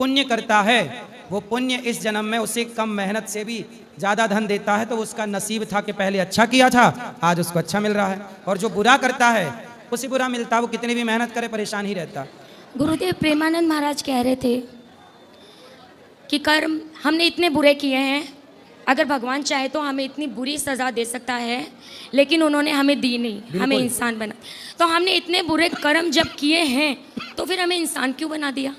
पुण्य करता है वो पुण्य इस जन्म में उसे कम मेहनत से भी ज्यादा धन देता है, तो उसका नसीब था कि पहले अच्छा किया था, आज उसको अच्छा मिल रहा है। और जो बुरा करता है उसे बुरा मिलता है, वो कितनी भी मेहनत करे परेशान ही रहता। गुरुदेव प्रेमानंद महाराज कह रहे थे कि कर्म हमने इतने बुरे किए हैं, अगर भगवान चाहे तो हमें इतनी बुरी सज़ा दे सकता है, लेकिन उन्होंने हमें दी नहीं, हमें इंसान बना। तो हमने इतने बुरे कर्म जब किए हैं तो फिर हमें इंसान क्यों बना दिया?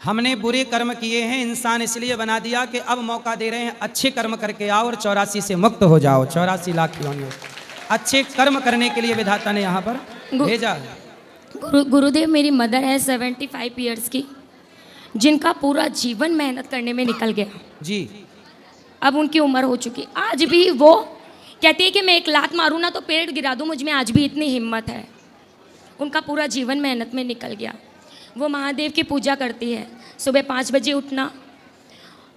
हमने बुरे कर्म किए हैं, इंसान इसलिए बना दिया कि अब मौका दे रहे हैं अच्छे कर्म करके आओ और 84 से मुक्त हो जाओ। 84 लाख योनियों अच्छे कर्म करने के लिए विधाता ने यहाँ पर भेजा है। गुरुदेव मेरी मदर है 75 ईयर्स की, जिनका पूरा जीवन मेहनत करने में निकल गया जी। अब उनकी उम्र हो चुकी, आज भी वो कहती है कि मैं एक लात मारूं ना तो पेड़ गिरा दूं, मुझ में आज भी इतनी हिम्मत है। उनका पूरा जीवन मेहनत में निकल गया। वो महादेव की पूजा करती है, सुबह 5 बजे उठना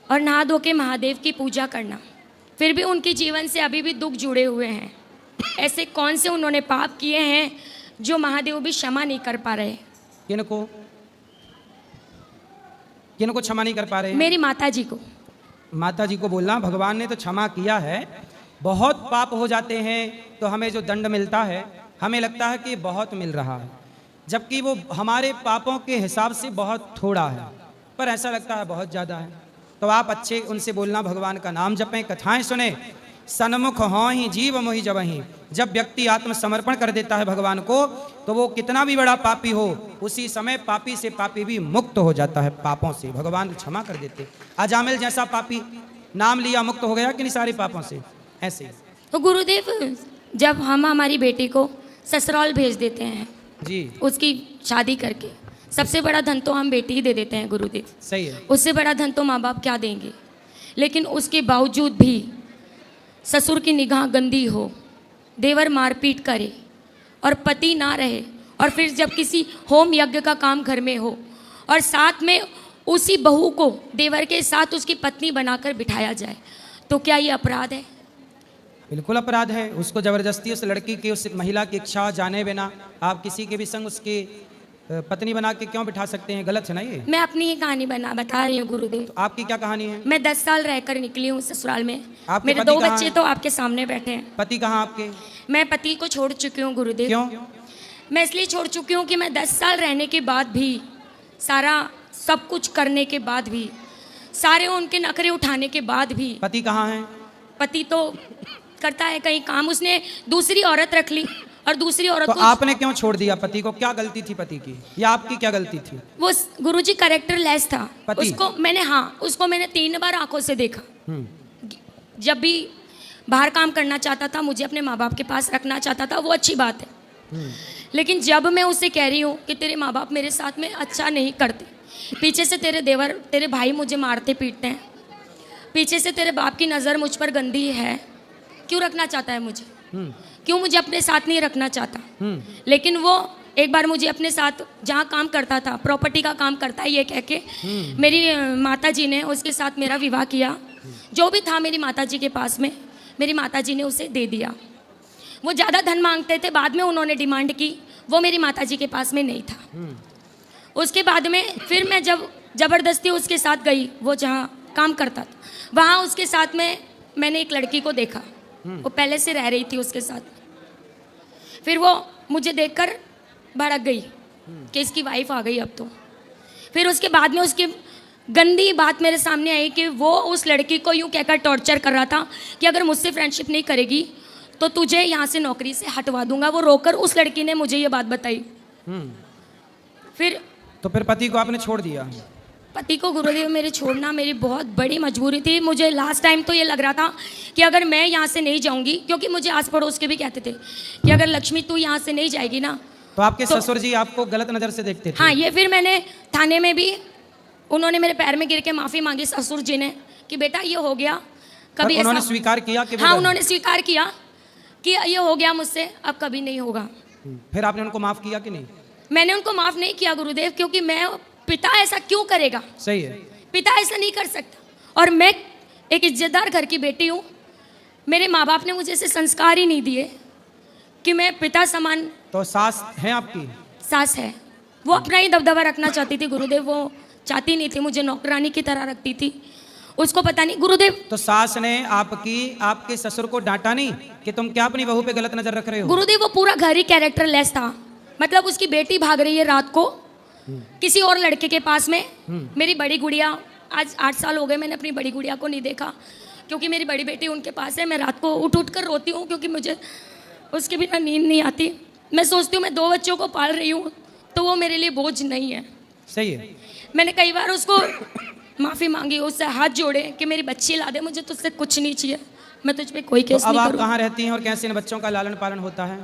और नहा धो के महादेव की पूजा करना। फिर भी उनके जीवन से अभी भी दुख जुड़े हुए हैं। ऐसे कौन से उन्होंने पाप किए हैं जो महादेव भी क्षमा नहीं कर पा रहे? किनको किनको क्षमा नहीं कर पा रहे? मेरी माता जी को। माता जी को बोलना भगवान ने तो क्षमा किया है। बहुत पाप हो जाते हैं तो हमें जो दंड मिलता है हमें लगता है कि बहुत मिल रहा है, जबकि वो हमारे पापों के हिसाब से बहुत थोड़ा है, पर ऐसा लगता है बहुत ज़्यादा है। तो आप अच्छे उनसे बोलना, भगवान का नाम जपें, कथाएं सुने, सन्मुख हों ही जीव मोहि जबहि। जब व्यक्ति आत्मसमर्पण कर देता है भगवान को तो वो कितना भी बड़ा पापी हो उसी समय पापी से पापी भी मुक्त हो जाता है। पापों से भगवान क्षमा कर देते। अजामिल जैसा पापी नाम लिया मुक्त हो गया कि नहीं सारे पापों से? ऐसे तो गुरुदेव जब हम हमारी बेटी को ससुराल भेज देते हैं जी, उसकी शादी करके, सबसे बड़ा धन तो हम बेटी ही दे देते हैं गुरुदेव। सही है। उससे बड़ा धन तो माँ बाप क्या देंगे? लेकिन उसके बावजूद भी ससुर की निगाह गंदी हो, देवर मारपीट करे और पति ना रहे, और फिर जब किसी होम यज्ञ का काम घर में हो और साथ में उसी बहू को देवर के साथ उसकी पत्नी बनाकर बिठाया जाए, तो क्या ये अपराध है? बिल्कुल अपराध है। उसको जबरदस्ती उस लड़की की, उस महिला की इच्छा जाने बिना आप किसी के भी संग उसकी पत्नी बना के क्यों बिठा सकते हैं? गलत है ना ये। मैं अपनी ही कहानी बता रही हूँ गुरुदेव। तो आपकी क्या कहानी है? मैं 10 साल रहकर निकली हूँ ससुराल में। आपके मेरे पति 2 कहाँ बच्चे हैं? तो आपके सामने बैठे हैं। पति कहाँ आपके? मैं पति को छोड़ चुकी हूँ गुरुदेव। क्यों? मैं इसलिए छोड़ चुकी हूँ कि मैं 10 साल रहने के बाद भी, सारा सब कुछ करने के बाद भी, सारे उनके नखरे उठाने के बाद भी, पति कहाँ है? पति तो करता है कहीं काम, उसने दूसरी औरत रख ली और दूसरी औरत तो को आपने क्यों छोड़ दिया पति को? क्या गलती थी पति की या आपकी क्या गलती थी? वो गुरुजी कैरेक्टर लेस था। पति? उसको मैंने 3 बार आंखों से देखा। हम्म। जब भी बाहर काम करना चाहता था, मुझे अपने माँ बाप के पास रखना चाहता था, वो अच्छी बात है। लेकिन जब मैं उससे कह रही हूँ कि तेरे माँ बाप मेरे साथ में अच्छा नहीं करते, पीछे से तेरे देवर, तेरे भाई मुझे मारते पीटते हैं, पीछे से तेरे बाप की नज़र मुझ पर गंदी है, क्यों रखना चाहता है मुझे? क्यों मुझे अपने साथ नहीं रखना चाहता? लेकिन वो एक बार मुझे अपने साथ जहाँ काम करता था, प्रॉपर्टी का काम करता है ये कह के, मेरी माता जी ने उसके साथ मेरा विवाह किया। जो भी था मेरी माता जी के पास में, मेरी माता जी ने उसे दे दिया। वो ज़्यादा धन मांगते थे, बाद में उन्होंने डिमांड की, वो मेरी माता जी के पास में नहीं था। उसके बाद में फिर मैं जब ज़बरदस्ती उसके साथ गई, वो जहाँ काम करता था वहाँ उसके साथ में मैंने एक लड़की को देखा। वो पहले से रह रही थी उसके साथ। फिर वो मुझे देखकर भड़क गई कि इसकी वाइफ आ गई अब तो। फिर उसके बाद में उसकी गंदी बात मेरे सामने आई कि वो उस लड़की को यूँ कहकर टॉर्चर कर रहा था कि अगर मुझसे फ्रेंडशिप नहीं करेगी तो तुझे यहाँ से नौकरी से हटवा दूंगा। वो रोकर उस लड़की ने मुझे ये बात बताई। फिर पति को आपने छोड़ दिया? पति को गुरुदेव मेरे छोड़ना मेरी बहुत बड़ी मजबूरी थी। मुझे लास्ट टाइम तो ये लग रहा था कि अगर मैं यहाँ से नहीं जाऊँगी, क्योंकि मुझे आस पड़ोस के भी कहते थे कि अगर लक्ष्मी तू यहाँ से नहीं जाएगी ना तो आपके ससुर जी आपको गलत नज़र से देखते थे? हाँ, ये फिर मैंने थाने में भी, उन्होंने मेरे पैर में गिर के माफ़ी मांगी ससुर जी ने कि बेटा ये हो गया। कभी उन्होंने स्वीकार किया कि? हाँ, उन्होंने स्वीकार किया कि ये हो गया मुझसे, अब कभी नहीं होगा। फिर आपने उनको माफ़ किया कि नहीं? मैंने उनको माफ़ नहीं किया गुरुदेव, क्योंकि मैं, पिता ऐसा क्यों करेगा? सही है, पिता ऐसा नहीं कर सकता। और मैं एक इज्जतदार घर की बेटी हूँ, मेरे माँ बाप ने मुझे ऐसे संस्कार ही नहीं दिए कि मैं पिता समान। तो सास है आपकी? सास है, वो अपना ही दबदबा रखना चाहती थी गुरुदेव। वो चाहती नहीं थी, मुझे नौकरानी की तरह रखती थी। उसको पता नहीं गुरुदेव, तो सास ने आपके ससुर को डांटा नहीं कि तुम क्या अपनी बहू पे गलत नजर रख रहे हो? गुरुदेव वो पूरा घर ही कैरेक्टर लेस था। मतलब उसकी बेटी भाग रही है रात को किसी और लड़के के पास में। मेरी बड़ी गुड़िया, आज 8 साल हो गए मैंने अपनी बड़ी गुड़िया को नहीं देखा, क्योंकि मेरी बड़ी बेटी उनके पास है। मैं रात को उठ कर रोती हूँ, क्योंकि मुझे उसके बिना नींद नहीं आती। मैं सोचती हूँ मैं 2 बच्चों को पाल रही हूँ, तो वो मेरे लिए बोझ नहीं है। सही है। मैंने कई बार उसको माफ़ी मांगी, उससे हाथ जोड़े कि मेरी बच्ची ला दे, मुझे तुझसे कुछ नहीं चाहिए, मैं तुझ पे कोई केस तो अब नहीं आप करूँ। कहाँ रहती हैं और कैसे इन बच्चों का लालन पालन होता है?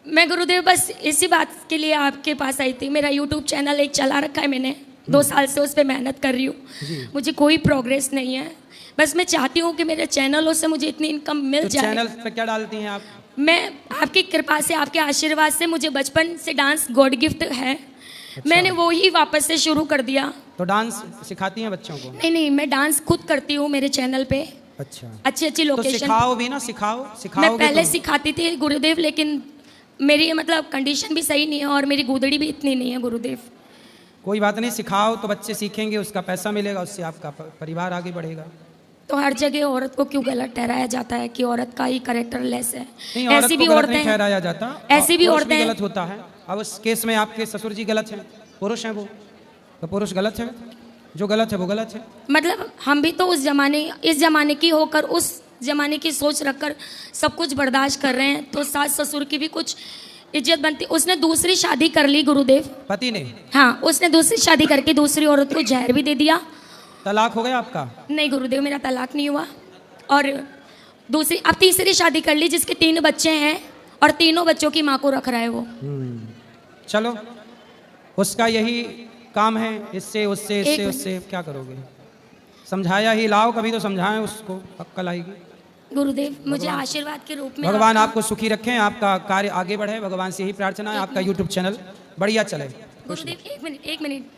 मैं गुरुदेव बस इसी बात के लिए आपके पास आई थी। मेरा यूट्यूब चैनल एक चला रखा है मैंने, 2 साल से उस पर मेहनत कर रही हूँ। मुझे कोई प्रोग्रेस नहीं है। बस मैं चाहती हूँ कि मेरे चैनलों से मुझे इतनी इनकम मिल तो जाए। चैनल पे क्या डालती हैं आप? मैं आपकी कृपा से, आपके आशीर्वाद से, मुझे बचपन से डांस गॉड गिफ्ट है। मैंने वो ही वापस से शुरू कर दिया। तो डांस सिखाती हैं बच्चों को? नहीं, मैं डांस खुद करती हूँ मेरे चैनल पे। अच्छा, अच्छी तो लोकेशन। सिखाओ भी ना, सिखाओ मैं पहले तो। सिखाती थी गुरुदेव, लेकिन मेरी मतलब कंडीशन भी सही नहीं है और मेरी गुदड़ी भी इतनी नहीं है गुरुदेव। कोई बात नहीं, सिखाओ तो बच्चे सीखेंगे, उसका पैसा मिलेगा, उससे आपका परिवार आगे बढ़ेगा। तो हर जगह औरत को क्यों गलत ठहराया जाता है कि औरत का ही कैरेक्टर लेस है? नहीं, औरत ऐसी को भी गलत औरतें नहीं हैं, ठहराया जाता, ऐसी भी पुरुष औरतें गलत होता है। अब उस केस में आपके ससुर जी गलत हैं, पुरुष हैं वो, तो पुरुष गलत है, जो गलत है वो गलत है। मतलब हम भी तो इस जमाने की होकर उस जमाने की सोच रखकर सब कुछ बर्दाश्त कर रहे हैं, तो सास ससुर की भी कुछ इज्जत बनती। उसने दूसरी शादी कर ली गुरुदेव, पति ने? हाँ, उसने दूसरी शादी करके दूसरी औरत को जहर भी दे दिया। तलाक हो गया आपका? नहीं गुरुदेव, मेरा तलाक नहीं हुआ। और अब तीसरी शादी कर ली, जिसके 3 बच्चे हैं और तीनों बच्चों की माँ को रख रहा है वो। चलो, उसका यही काम है, इससे उससे इससे उससे क्या करोगे? समझाया ही लाओ, कभी तो समझाएं उसको, अक्ल आएगी। गुरुदेव मुझे आशीर्वाद के रूप में भगवान आपको सुखी रखें, आपका कार्य आगे बढ़े, भगवान से यही प्रार्थना है, आपका यूट्यूब चैनल बढ़िया चले। गुरुदेव एक मिनट